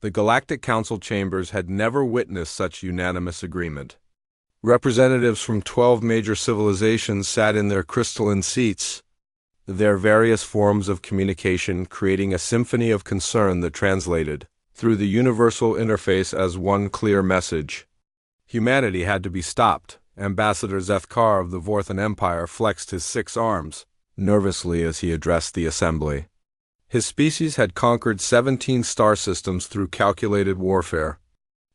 The Galactic Council chambers had never witnessed such unanimous agreement. Representatives from 12 major civilizations sat in their crystalline seats, their various forms of communication creating a symphony of concern that translated through the universal interface as one clear message. Humanity had to be stopped. Ambassador Zethkar of the Vorthan Empire flexed his 6 arms nervously as he addressed the assembly. His species had conquered 17 star systems through calculated warfare,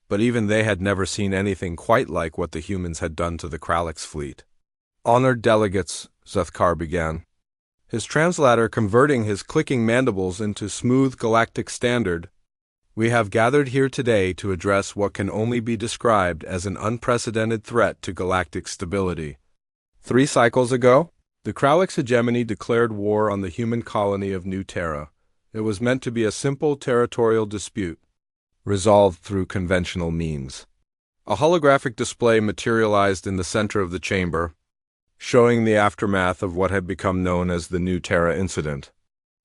but even they had never seen anything quite like what the humans had done to the Kralix fleet. Honored delegates, Zethkar began, his translator converting his clicking mandibles into smooth galactic standard. We have gathered here today to address what can only be described as an unprecedented threat to galactic stability. 3 cycles ago, the Kralix hegemony declared war on the human colony of New Terra. It was meant to be a simple territorial dispute, resolved through conventional means. A holographic display materialized in the center of the chamber, showing the aftermath of what had become known as the New Terra incident,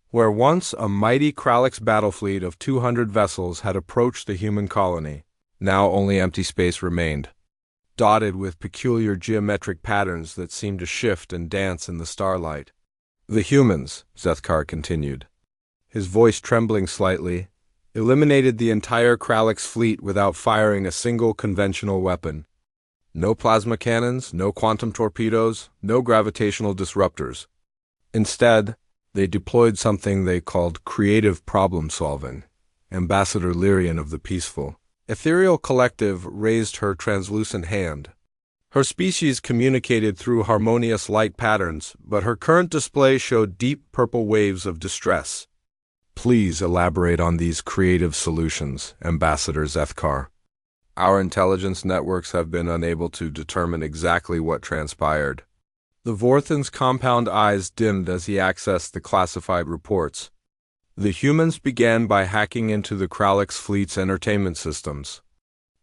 where once a mighty Kralix battle fleet of 200 vessels had approached the human colony. Now only empty space remained, dotted with peculiar geometric patterns that seemed to shift and dance in the starlight. The humans, Zethkar continued, his voice trembling slightly, eliminated the entire Kralix fleet without firing a single conventional weapon. No plasma cannons, no quantum torpedoes, no gravitational disruptors. Instead, they deployed something they called creative problem-solving. Ambassador Lyrian of the Peaceful, Ethereal Collective raised her translucent hand. Her species communicated through harmonious light patterns, but her current display showed deep purple waves of distress. Please elaborate on these creative solutions, Ambassador Zethkar. Our intelligence networks have been unable to determine exactly what transpired. The Vorthan's compound eyes dimmed as he accessed the classified reports. The humans began by hacking into the Kralix fleet's entertainment systems.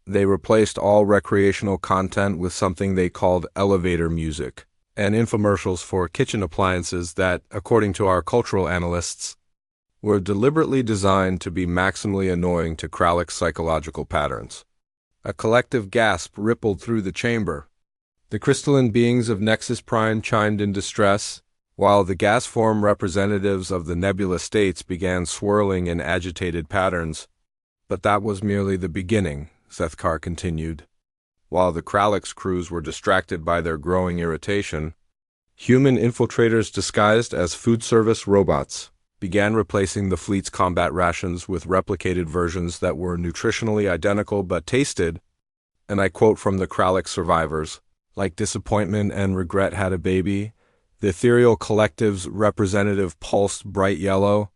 They replaced all recreational content with something they called elevator music, and infomercials for kitchen appliances that, according to our cultural analysts, were deliberately designed to be maximally annoying to Kralix psychological patterns. A collective gasp rippled through the chamber. The crystalline beings of Nexus Prime chimed in distress, while the gas form representatives of the nebula states began swirling in agitated patterns. But that was merely the beginning, Zethkar continued. While the Kralix crews were distracted by their growing irritation, human infiltrators disguised as food service robots began replacing the fleet's combat rations with replicated versions that were nutritionally identical but tasted, and I quote from the Kralix survivors, like disappointment and regret had a baby. The Ethereal Collective's representative pulsed bright yellow,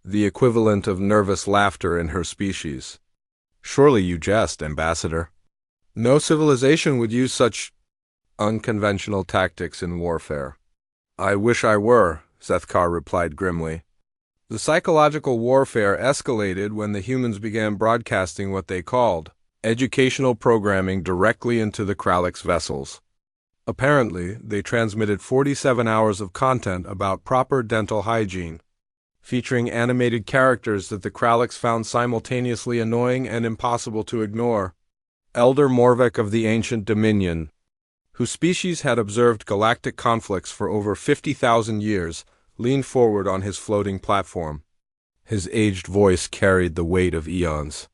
the equivalent of nervous laughter in her species. Surely you jest, Ambassador. No civilization would use such unconventional tactics in warfare. I wish I were, Zethkar replied grimly. The psychological warfare escalated when the humans began broadcasting what they called educational programming directly into the Kralix vessels. Apparently, they transmitted 47 hours of content about proper dental hygiene, featuring animated characters that the Kralix found simultaneously annoying and impossible to ignore. Elder Morvek of the Ancient Dominion, whose species had observed galactic conflicts for over 50,000 years, leaned forward on his floating platform. His aged voice carried the weight of eons.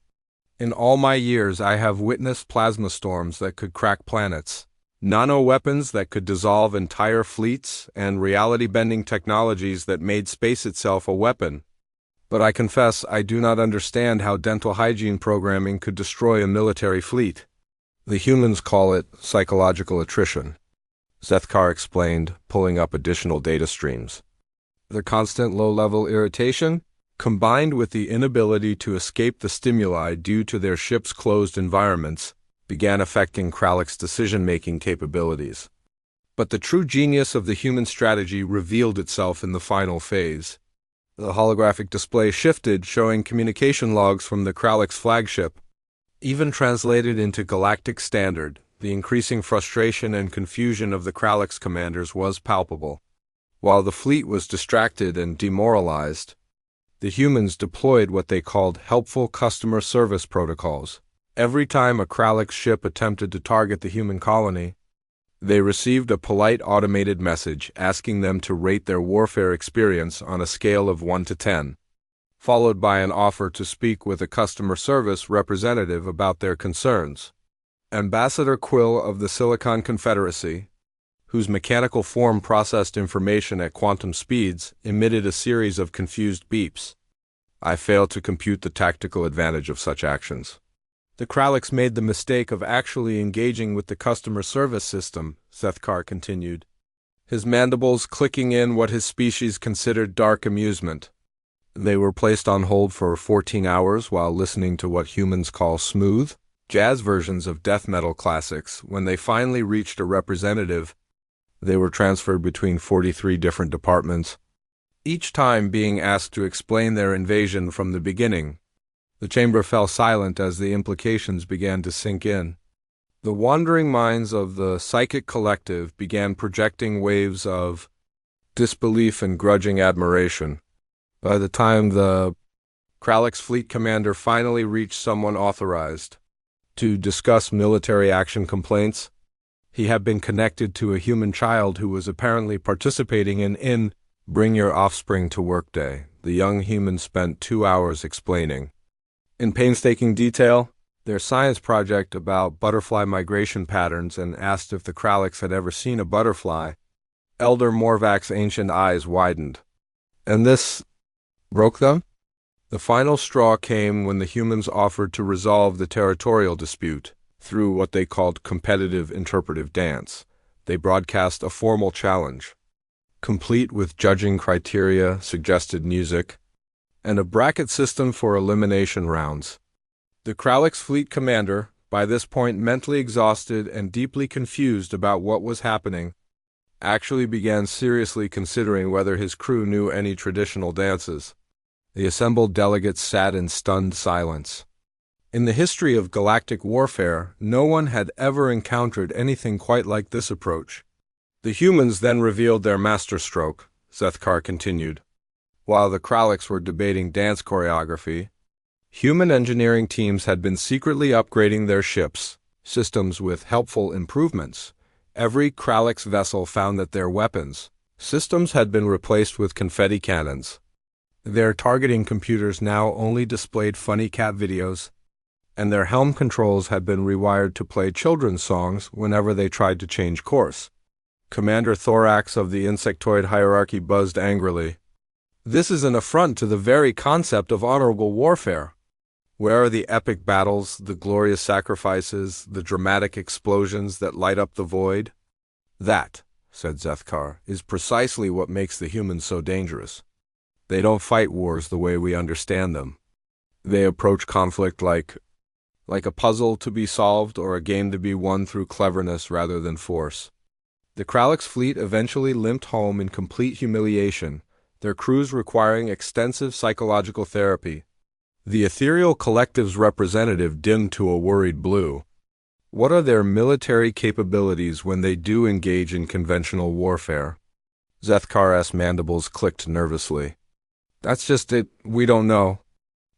In all my years, I have witnessed plasma storms that could crack planets, nano-weapons that could dissolve entire fleets, and reality-bending technologies that made space itself a weapon. But I confess I do not understand how dental hygiene programming could destroy a military fleet. The humans call it psychological attrition, Zethkar explained, pulling up additional data streams. The constant low-level irritation, combined with the inability to escape the stimuli due to their ship's closed environments, began affecting Kralix decision-making capabilities. But the true genius of the human strategy revealed itself in the final phase. The holographic display shifted, showing communication logs from the Kralix flagship. Even translated into galactic standard, the increasing frustration and confusion of the Kralix commanders was palpable. While the fleet was distracted and demoralized, The humans deployed what they called helpful customer service protocols. Every time a Kralix ship attempted to target the human colony, they received a polite automated message asking them to rate their warfare experience on a scale of 1 to 10, followed by an offer to speak with a customer service representative about their concerns. Ambassador Quill of the Silicon Confederacy, whose mechanical form processed information at quantum speeds, emitted a series of confused beeps. I fail to compute the tactical advantage of such actions. The Kralix made the mistake of actually engaging with the customer service system, Sethkar continued, his mandibles clicking in what his species considered dark amusement. They were placed on hold for 14 hours while listening to what humans call smooth, jazz versions of death metal classics. When they finally reached a representative, they were transferred between 43 different departments, each time being asked to explain their invasion from the beginning. The chamber fell silent as the implications began to sink in. The wandering minds of the psychic collective began projecting waves of disbelief and grudging admiration. By the time the Kralix fleet commander finally reached someone authorized to discuss military action complaints, he had been connected to a human child who was apparently participating in Bring Your Offspring to Work Day. The young human spent 2 hours explaining, in painstaking detail, their science project about butterfly migration patterns and asked if the Kralix had ever seen a butterfly. Elder Morvak's ancient eyes widened. And this broke them? The final straw came when the humans offered to resolve the territorial dispute through what they called competitive interpretive dance. They broadcast a formal challenge, complete with judging criteria, suggested music, and a bracket system for elimination rounds. The Kralix fleet commander, by this point mentally exhausted and deeply confused about what was happening, actually began seriously considering whether his crew knew any traditional dances. The assembled delegates sat in stunned silence. In the history of galactic warfare, no one had ever encountered anything quite like this approach. The humans then revealed their masterstroke, Sethkar continued. While the Kralix were debating dance choreography, human engineering teams had been secretly upgrading their ships, systems with helpful improvements. Every Kralix vessel found that their weapons systems had been replaced with confetti cannons. Their targeting computers now only displayed funny cat videos, and their helm controls had been rewired to play children's songs whenever they tried to change course. Commander Thorax of the insectoid hierarchy buzzed angrily. This is an affront to the very concept of honorable warfare. Where are the epic battles, the glorious sacrifices, the dramatic explosions that light up the void? That, said Sethkar, is precisely what makes the humans so dangerous. They don't fight wars the way we understand them. They approach conflict like a puzzle to be solved or a game to be won through cleverness rather than force. The Kralix fleet eventually limped home in complete humiliation, their crews requiring extensive psychological therapy. The ethereal collective's representative dimmed to a worried blue. What are their military capabilities when they do engage in conventional warfare? Sethkar's mandibles clicked nervously. That's just it, we don't know.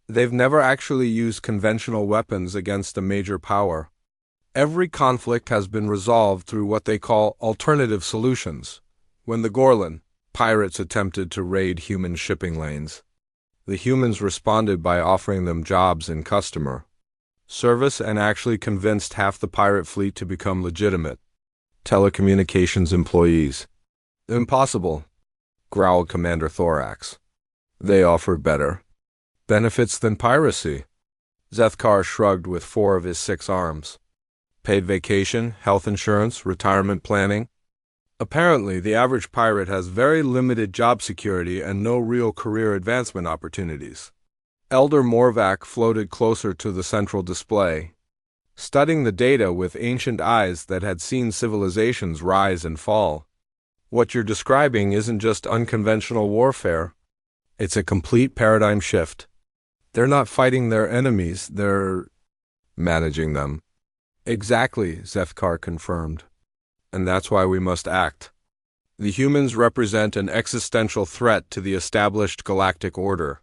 They've never actually used conventional weapons against a major power. Every conflict has been resolved through what they call alternative solutions. When the Gorlan pirates attempted to raid human shipping lanes, the humans responded by offering them jobs in customer service and actually convinced half the pirate fleet to become legitimate telecommunications employees. Impossible, growled Commander Thorax. They offered better benefits than piracy. Sethkar shrugged with 4 of his 6 arms. Paid vacation, health insurance, retirement planning. Apparently, the average pirate has very limited job security and no real career advancement opportunities. Elder Morvak floated closer to the central display, studying the data with ancient eyes that had seen civilizations rise and fall. What you're describing isn't just unconventional warfare. It's a complete paradigm shift. They're not fighting their enemies, they're managing them. Exactly, Sethkar confirmed. And that's why we must act. The humans represent an existential threat to the established galactic order.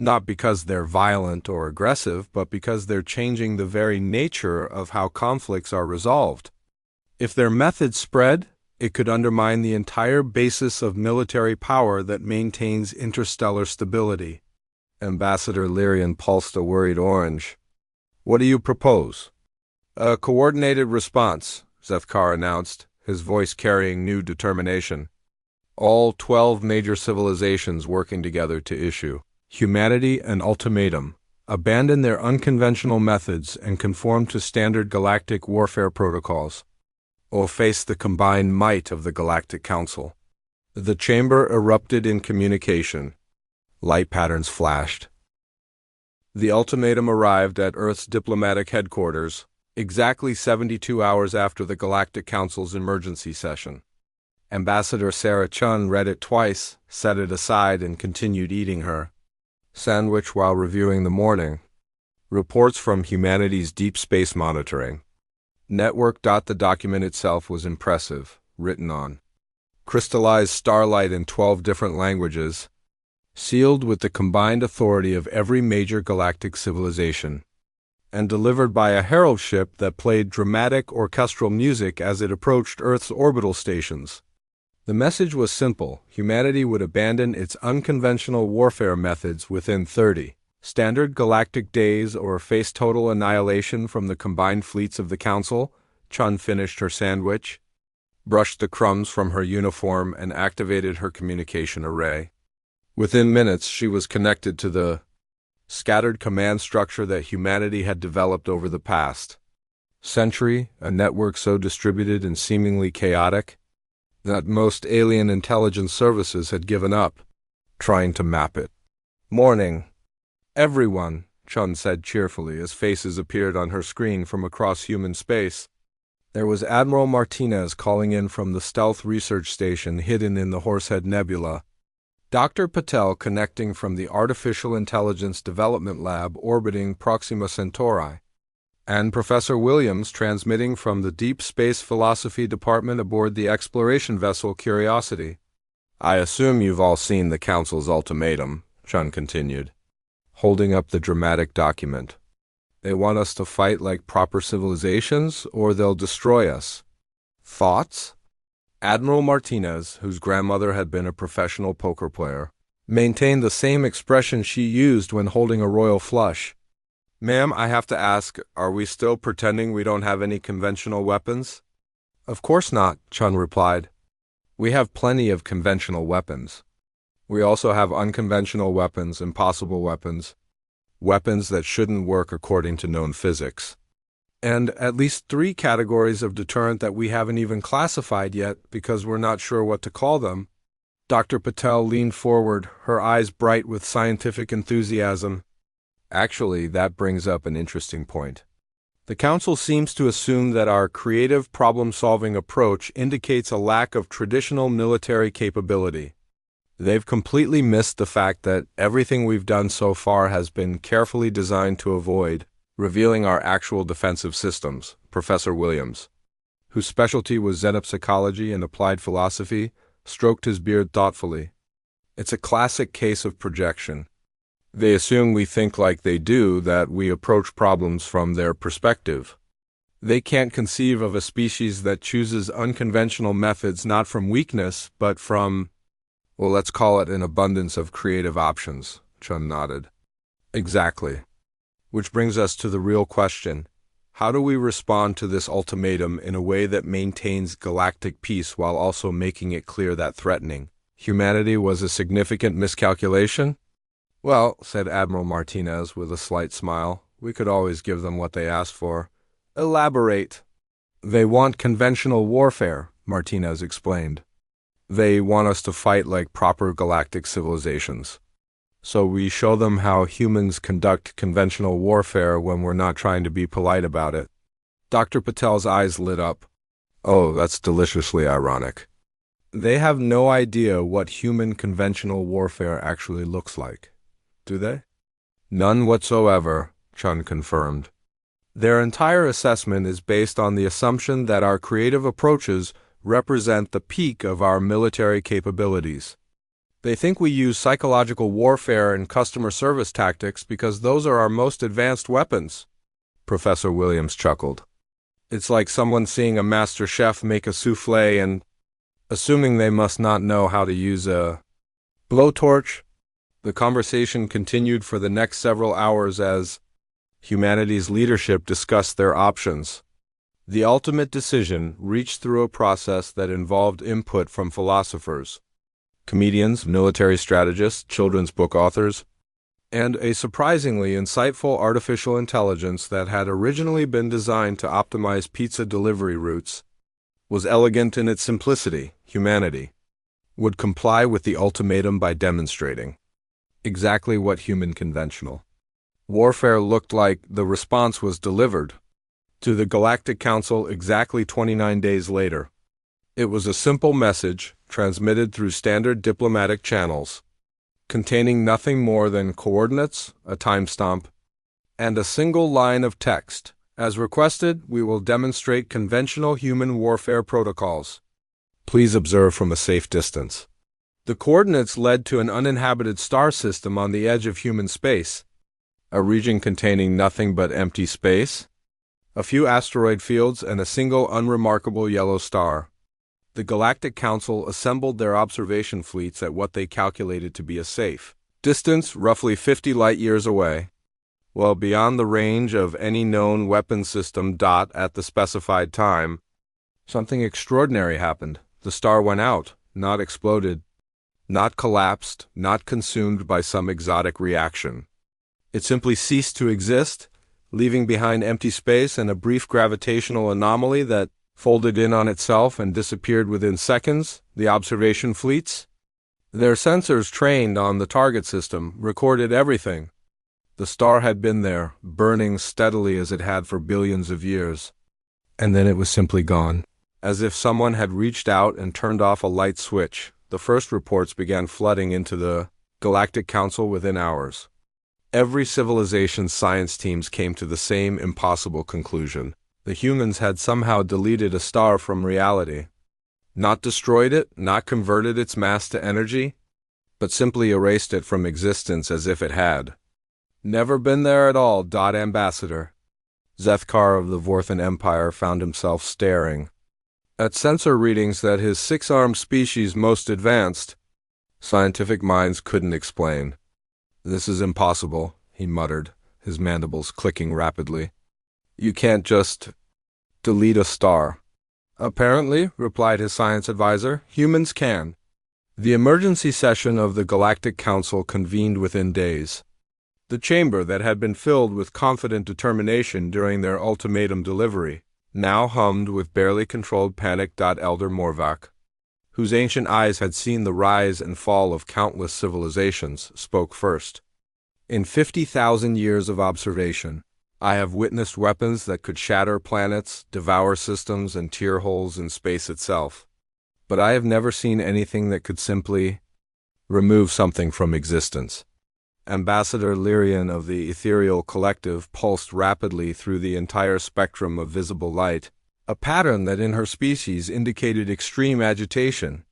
Not because they're violent or aggressive, but because they're changing the very nature of how conflicts are resolved. If their methods spread, it could undermine the entire basis of military power that maintains interstellar stability. Ambassador Lyrian pulsed a worried orange. "What do you propose?" "A coordinated response," Zethkar announced, his voice carrying new determination. "All 12 major civilizations working together to issue humanity an ultimatum: abandon their unconventional methods and conform to standard galactic warfare protocols, or face the combined might of the Galactic Council." The chamber erupted in communication. Light patterns flashed. The ultimatum arrived at Earth's diplomatic headquarters, exactly 72 hours after the Galactic Council's emergency session. Ambassador Sarah Chun read it twice, set it aside, and continued eating her sandwich while reviewing the morning reports from humanity's deep space monitoring network. The document itself was impressive, written on crystallized starlight in 12 different languages, sealed with the combined authority of every major galactic civilization, and delivered by a herald ship that played dramatic orchestral music as it approached Earth's orbital stations. The message was simple: humanity would abandon its unconventional warfare methods within 30 standard galactic days or face total annihilation from the combined fleets of the Council. Chun finished her sandwich, brushed the crumbs from her uniform, and activated her communication array. Within minutes, she was connected to the scattered command structure that humanity had developed over the past century, a network so distributed and seemingly chaotic that most alien intelligence services had given up trying to map it. "Morning, everyone," Chun said cheerfully as faces appeared on her screen from across human space. There was Admiral Martinez calling in from the stealth research station hidden in the Horsehead Nebula, Dr. Patel connecting from the Artificial Intelligence Development Lab orbiting Proxima Centauri, and Professor Williams transmitting from the Deep Space Philosophy Department aboard the exploration vessel Curiosity. "I assume you've all seen the Council's ultimatum," Chun continued, holding up the dramatic document. "They want us to fight like proper civilizations, or they'll destroy us. Thoughts?" Admiral Martinez, whose grandmother had been a professional poker player, maintained the same expression she used when holding a royal flush. "Ma'am, I have to ask, are we still pretending we don't have any conventional weapons?" "Of course not," Chun replied. "We have plenty of conventional weapons. We also have unconventional weapons, impossible weapons, weapons that shouldn't work according to known physics, and at least 3 categories of deterrent that we haven't even classified yet because we're not sure what to call them." Dr. Patel leaned forward, her eyes bright with scientific enthusiasm. "Actually, that brings up an interesting point. The Council seems to assume that our creative problem-solving approach indicates a lack of traditional military capability. They've completely missed the fact that everything we've done so far has been carefully designed to avoid revealing our actual defensive systems." Professor Williams, whose specialty was xenopsychology and applied philosophy, stroked his beard thoughtfully. "It's a classic case of projection. They assume we think like they do, that we approach problems from their perspective. They can't conceive of a species that chooses unconventional methods not from weakness, but from, well, let's call it an abundance of creative options." Chun nodded. "Exactly. Which brings us to the real question. How do we respond to this ultimatum in a way that maintains galactic peace while also making it clear that threatening humanity was a significant miscalculation?" "Well," said Admiral Martinez with a slight smile, "we could always give them what they asked for." "Elaborate." "They want conventional warfare," Martinez explained. "They want us to fight like proper galactic civilizations. So we show them how humans conduct conventional warfare when we're not trying to be polite about it." Dr. Patel's eyes lit up. "Oh, that's deliciously ironic. They have no idea what human conventional warfare actually looks like, do they?" "None whatsoever," Chun confirmed. "Their entire assessment is based on the assumption that our creative approaches represent the peak of our military capabilities. They think we use psychological warfare and customer service tactics because those are our most advanced weapons. Professor Williams chuckled. It's like someone seeing a master chef make a souffle and assuming they must not know how to use a blowtorch. The conversation continued for the next several hours as humanity's leadership discussed their options. The ultimate decision reached through a process that involved input from philosophers, comedians, military strategists, children's book authors, and a surprisingly insightful artificial intelligence that had originally been designed to optimize pizza delivery routes, was elegant in its simplicity. Humanity would comply with the ultimatum by demonstrating exactly what human conventional warfare looked like. The response was delivered to the Galactic Council exactly 29 days later. It was a simple message, transmitted through standard diplomatic channels, containing nothing more than coordinates, a timestamp, and a single line of text. As requested, we will demonstrate conventional human warfare protocols. Please observe from a safe distance. The coordinates led to an uninhabited star system on the edge of human space, a region containing nothing but empty space, a few asteroid fields, and a single unremarkable yellow star. The Galactic Council assembled their observation fleets at what they calculated to be a safe distance, roughly 50 light-years away, well beyond the range of any known weapon system. At the specified time, something extraordinary happened. The star went out, not exploded, not collapsed, not consumed by some exotic reaction. It simply ceased to exist, leaving behind empty space and a brief gravitational anomaly that folded in on itself and disappeared within seconds. The observation fleets, their sensors trained on the target system, recorded everything. The star had been there, burning steadily as it had for billions of years. And then it was simply gone. As if someone had reached out and turned off a light switch, the first reports began flooding into the Galactic Council within hours. Every civilization's science teams came to the same impossible conclusion. The humans had somehow deleted a star from reality. Not destroyed it, not converted its mass to energy, but simply erased it from existence as if it had never been there at all. Ambassador Zethkar of the Vorthan Empire found himself staring at sensor readings that his six-armed species' most advanced scientific minds couldn't explain. This is impossible, he muttered, his mandibles clicking rapidly. You can't just delete a star. Apparently, replied his science advisor, humans can. The emergency session of the Galactic Council convened within days. The chamber that had been filled with confident determination during their ultimatum delivery now hummed with barely controlled panic. Elder Morvac, whose ancient eyes had seen the rise and fall of countless civilizations, spoke first. In 50,000 years of observation, I have witnessed weapons that could shatter planets, devour systems, and tear holes in space itself. But I have never seen anything that could simply remove something from existence. Ambassador Lyrian of the Ethereal Collective pulsed rapidly through the entire spectrum of visible light, a pattern that in her species indicated extreme agitation.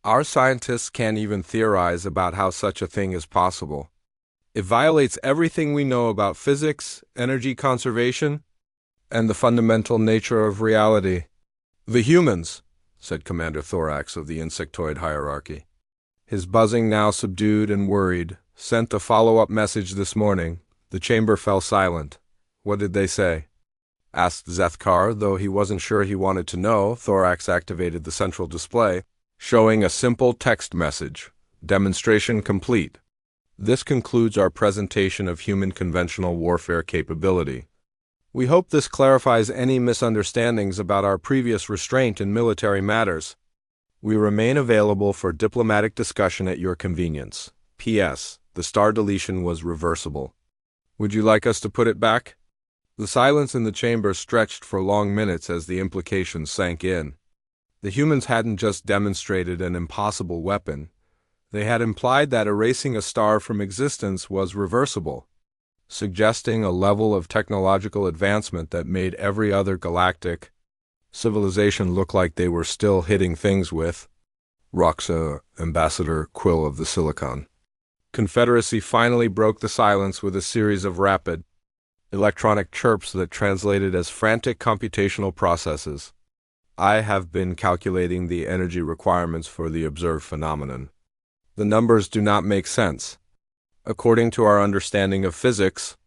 Our scientists can't even theorize about how such a thing is possible. It violates everything we know about physics, energy conservation, and the fundamental nature of reality. The humans, said Commander Thorax of the insectoid hierarchy. His buzzing now subdued and worried, sent a follow-up message this morning. The chamber fell silent. What did they say? Asked Zethkar, though he wasn't sure he wanted to know. Thorax activated the central display, showing a simple text message. Demonstration complete. This concludes our presentation of human conventional warfare capability. We hope this clarifies any misunderstandings about our previous restraint in military matters. We remain available for diplomatic discussion at your convenience. P.S. The star deletion was reversible. Would you like us to put it back? The silence in the chamber stretched for long minutes as the implications sank in. The humans hadn't just demonstrated an impossible weapon. They had implied that erasing a star from existence was reversible, suggesting a level of technological advancement that made every other galactic civilization look like they were still hitting things with Roxa, Ambassador Quill of the Silicon. Confederacy finally broke the silence with a series of rapid, electronic chirps that translated as frantic computational processes. I have been calculating the energy requirements for the observed phenomenon. The numbers do not make sense. According to our understanding of physics,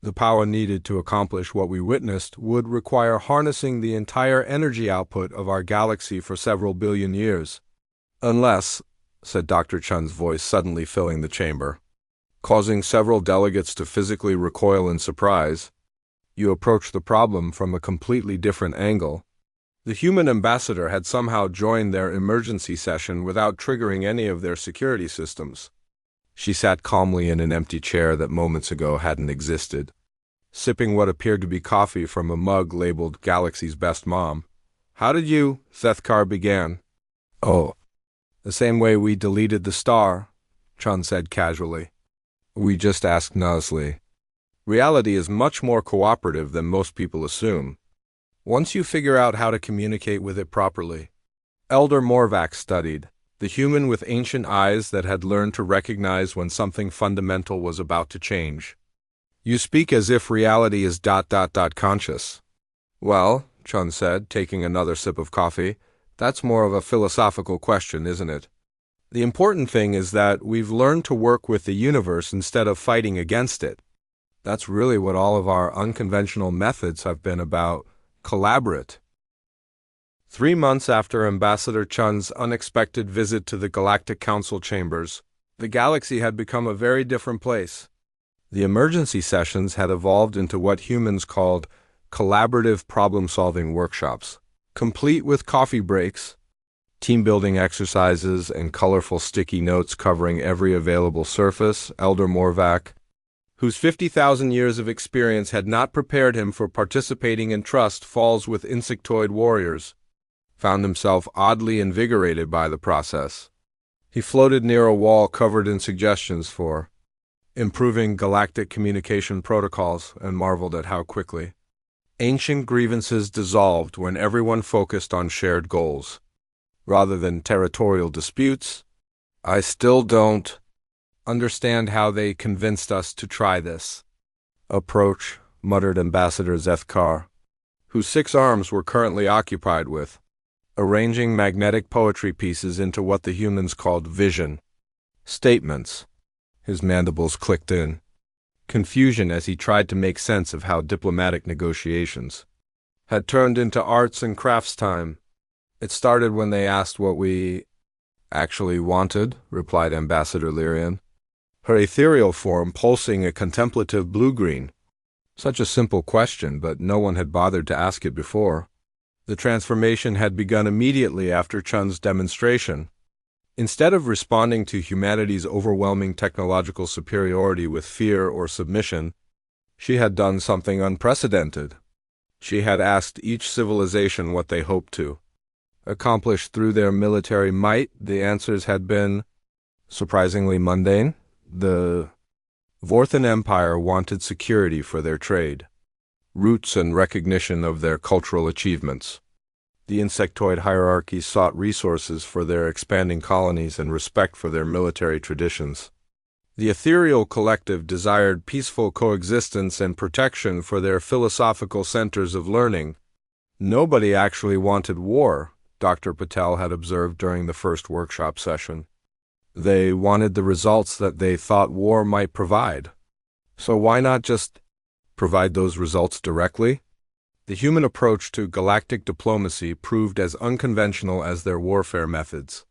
the power needed to accomplish what we witnessed would require harnessing the entire energy output of our galaxy for several billion years. Unless, said Dr. Chun's voice suddenly filling the chamber, causing several delegates to physically recoil in surprise, you approach the problem from a completely different angle. The human ambassador had somehow joined their emergency session without triggering any of their security systems. She sat calmly in an empty chair that moments ago hadn't existed, sipping what appeared to be coffee from a mug labeled Galaxy's Best Mom. How did you? Thethkar began. Oh, the same way we deleted the star, Chun said casually. We just asked Nuzli. Reality is much more cooperative than most people assume. Once you figure out how to communicate with it properly. Elder Morvac studied, the human with ancient eyes that had learned to recognize when something fundamental was about to change. You speak as if reality is ... conscious. Well, Chun said, taking another sip of coffee, that's more of a philosophical question, isn't it? The important thing is that we've learned to work with the universe instead of fighting against it. That's really what all of our unconventional methods have been about. Collaborate. 3 months after Ambassador Chun's unexpected visit to the Galactic Council chambers, the galaxy had become a very different place. The emergency sessions had evolved into what humans called collaborative problem-solving workshops, complete with coffee breaks, team-building exercises, and colorful sticky notes covering every available surface. Elder Morvac, whose 50,000 years of experience had not prepared him for participating in Trust Falls with insectoid warriors, found himself oddly invigorated by the process. He floated near a wall covered in suggestions for improving galactic communication protocols and marveled at how quickly ancient grievances dissolved when everyone focused on shared goals, rather than territorial disputes. I still don't understand how they convinced us to try this approach, muttered Ambassador Zethkar, whose 6 arms were currently occupied with arranging magnetic poetry pieces into what the humans called vision statements. His mandibles clicked in confusion as he tried to make sense of how diplomatic negotiations had turned into arts and crafts time. It started when they asked what we actually wanted, replied Ambassador Lyrian, her ethereal form pulsing a contemplative blue-green. Such a simple question, but no one had bothered to ask it before. The transformation had begun immediately after Chun's demonstration. Instead of responding to humanity's overwhelming technological superiority with fear or submission, she had done something unprecedented. She had asked each civilization what they hoped to accomplish through their military might. The answers had been surprisingly mundane. The Vorthan Empire wanted security for their trade, roots and recognition of their cultural achievements. The insectoid hierarchy sought resources for their expanding colonies and respect for their military traditions. The ethereal collective desired peaceful coexistence and protection for their philosophical centers of learning. Nobody actually wanted war, Dr. Patel had observed during the first workshop session. They wanted the results that they thought war might provide. So why not just provide those results directly? The human approach to galactic diplomacy proved as unconventional as their warfare methods.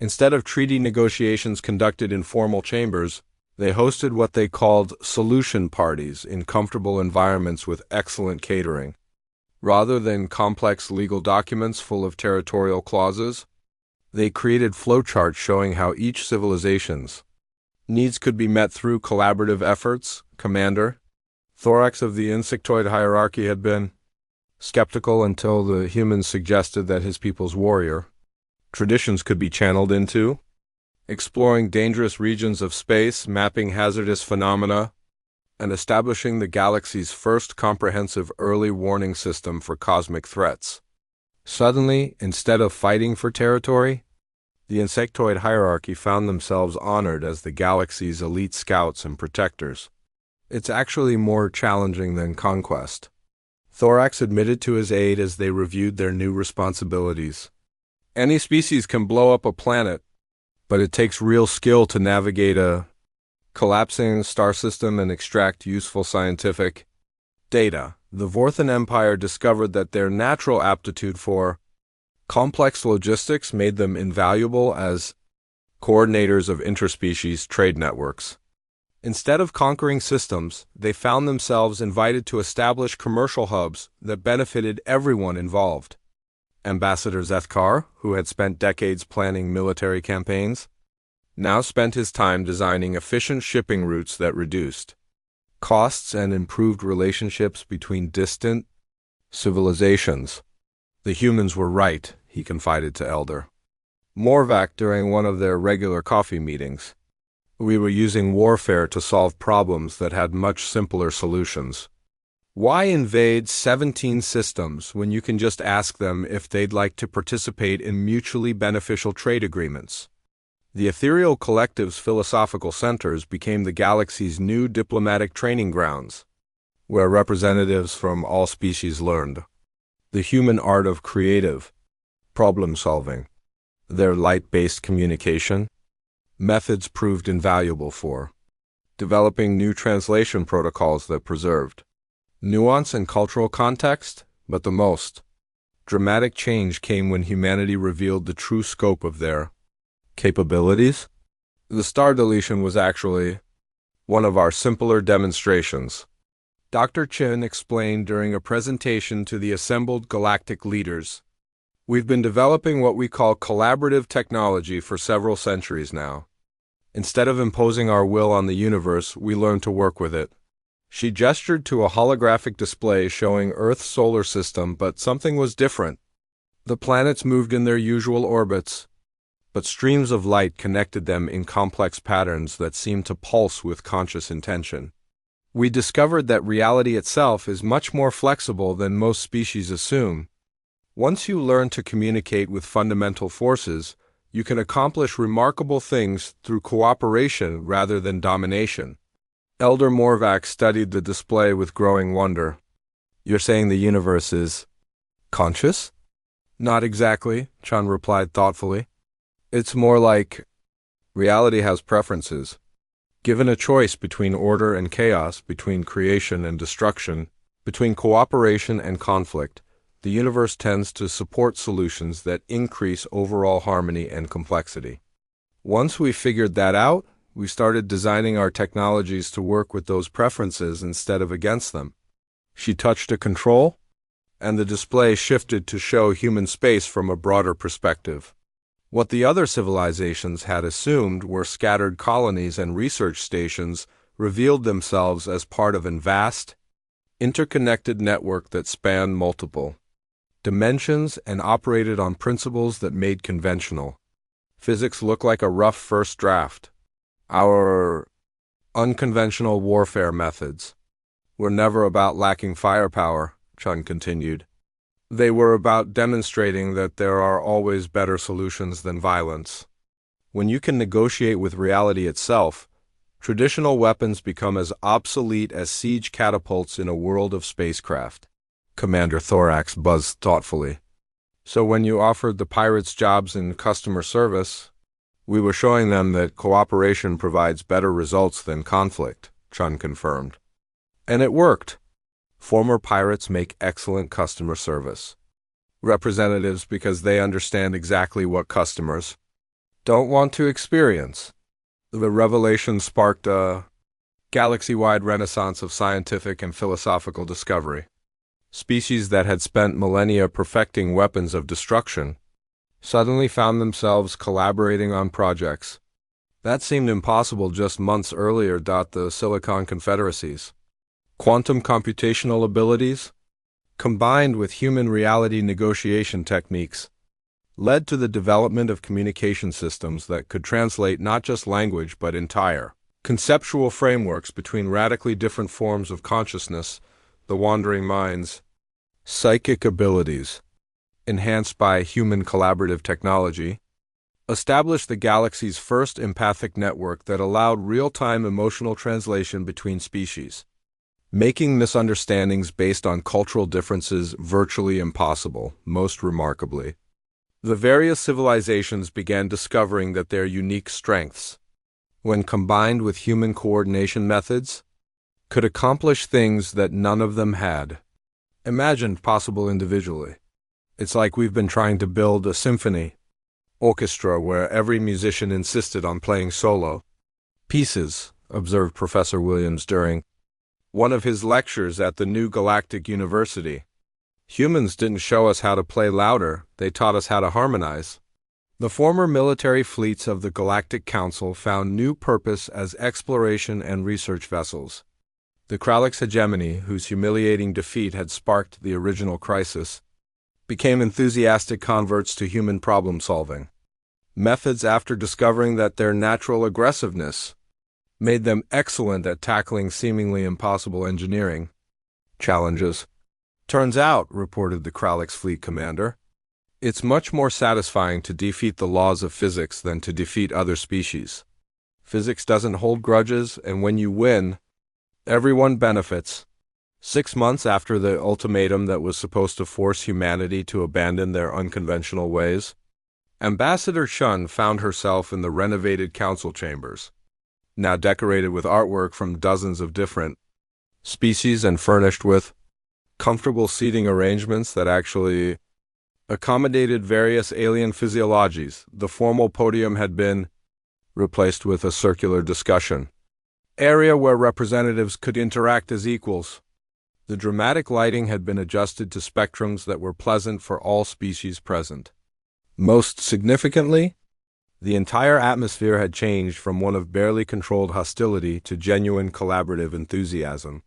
Instead of treaty negotiations conducted in formal chambers, they hosted what they called solution parties in comfortable environments with excellent catering. Rather than complex legal documents full of territorial clauses, they created flowcharts showing how each civilization's needs could be met through collaborative efforts. Commander, Thorax of the insectoid hierarchy had been skeptical until the humans suggested that his people's warrior traditions could be channeled into exploring dangerous regions of space, mapping hazardous phenomena, and establishing the galaxy's first comprehensive early warning system for cosmic threats. Suddenly, instead of fighting for territory, The insectoid hierarchy found themselves honored as the galaxy's elite scouts and protectors. It's actually more challenging than conquest. Thorax admitted to his aid as they reviewed their new responsibilities. Any species can blow up a planet, but it takes real skill to navigate a collapsing star system and extract useful scientific data. The Vorthan Empire discovered that their natural aptitude for complex logistics made them invaluable as coordinators of interspecies trade networks. Instead of conquering systems, they found themselves invited to establish commercial hubs that benefited everyone involved. Ambassador Zethkar, who had spent decades planning military campaigns, now spent his time designing efficient shipping routes that reduced costs and improved relationships between distant civilizations. The humans were right, he confided to Elder Morvac during one of their regular coffee meetings. We were using warfare to solve problems that had much simpler solutions. Why invade 17 systems when you can just ask them if they'd like to participate in mutually beneficial trade agreements? The ethereal collective's philosophical centers became the galaxy's new diplomatic training grounds, where representatives from all species learned the human art of creative problem-solving. Their light-based communication methods proved invaluable for developing new translation protocols that preserved nuance and cultural context, but the most dramatic change came when humanity revealed the true scope of their capabilities. The star deletion was actually one of our simpler demonstrations, Dr. Chin explained during a presentation to the assembled galactic leaders. We've been developing what we call collaborative technology for several centuries now. Instead of imposing our will on the universe, we learned to work with it. She gestured to a holographic display showing Earth's solar system, but something was different. The planets moved in their usual orbits, but streams of light connected them in complex patterns that seemed to pulse with conscious intention. We discovered that reality itself is much more flexible than most species assume. Once you learn to communicate with fundamental forces, you can accomplish remarkable things through cooperation rather than domination. Elder Morvac studied the display with growing wonder. You're saying the universe is conscious? Not exactly, Chan replied thoughtfully. It's more like reality has preferences. Given a choice between order and chaos, between creation and destruction, between cooperation and conflict, the universe tends to support solutions that increase overall harmony and complexity. Once we figured that out, we started designing our technologies to work with those preferences instead of against them. She touched a control, and the display shifted to show human space from a broader perspective. What the other civilizations had assumed were scattered colonies and research stations revealed themselves as part of a vast, interconnected network that spanned multiple dimensions and operated on principles that made conventional physics look like a rough first draft. Our unconventional warfare methods were never about lacking firepower, Chun continued. They were about demonstrating that there are always better solutions than violence. When you can negotiate with reality itself, traditional weapons become as obsolete as siege catapults in a world of spacecraft. Commander Thorax buzzed thoughtfully. So when you offered the pirates jobs in customer service, we were showing them that cooperation provides better results than conflict, Chun confirmed. And it worked. Former pirates make excellent customer service representatives because they understand exactly what customers don't want to experience. The revelation sparked a galaxy-wide renaissance of scientific and philosophical discovery. Species that had spent millennia perfecting weapons of destruction suddenly found themselves collaborating on projects that seemed impossible just months earlier. The Silicon Confederacies quantum computational abilities, combined with human reality negotiation techniques, led to the development of communication systems that could translate not just language but entire conceptual frameworks between radically different forms of consciousness, the wandering mind's psychic abilities, enhanced by human collaborative technology, established the galaxy's first empathic network that allowed real-time emotional translation between species, making misunderstandings based on cultural differences virtually impossible. Most remarkably, the various civilizations began discovering that their unique strengths, when combined with human coordination methods, could accomplish things that none of them had imagined possible individually. It's like we've been trying to build a symphony orchestra where every musician insisted on playing solo pieces, observed Professor Williams during one of his lectures at the new Galactic University. Humans didn't show us how to play louder, they taught us how to harmonize. The former military fleets of the Galactic Council found new purpose as exploration and research vessels. The Kralix hegemony, whose humiliating defeat had sparked the original crisis, became enthusiastic converts to human problem-solving methods after discovering that their natural aggressiveness made them excellent at tackling seemingly impossible engineering challenges. Turns out, reported the Kralix fleet commander, it's much more satisfying to defeat the laws of physics than to defeat other species. Physics doesn't hold grudges, and when you win, everyone benefits. 6 months after the ultimatum that was supposed to force humanity to abandon their unconventional ways, Ambassador Shun found herself in the renovated council chambers, now decorated with artwork from dozens of different species and furnished with comfortable seating arrangements that actually accommodated various alien physiologies. The formal podium had been replaced with a circular discussion area where representatives could interact as equals. The dramatic lighting had been adjusted to spectrums that were pleasant for all species present. Most significantly, the entire atmosphere had changed from one of barely controlled hostility to genuine collaborative enthusiasm.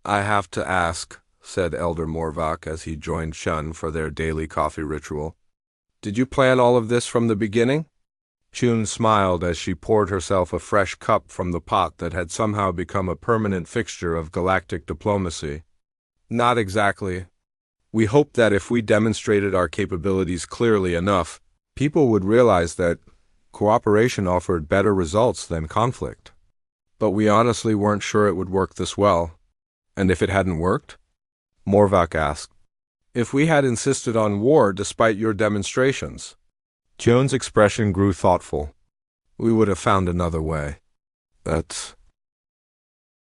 "I have to ask," said Elder Morvok as he joined Shun for their daily coffee ritual, "did you plan all of this from the beginning?" Chun smiled as she poured herself a fresh cup from the pot that had somehow become a permanent fixture of galactic diplomacy. "Not exactly. We hoped that if we demonstrated our capabilities clearly enough, people would realize that cooperation offered better results than conflict. But we honestly weren't sure it would work this well." "And if it hadn't worked?" Morvok asked. "If we had insisted on war despite your demonstrations." Chun's expression grew thoughtful. "We would have found another way." "That's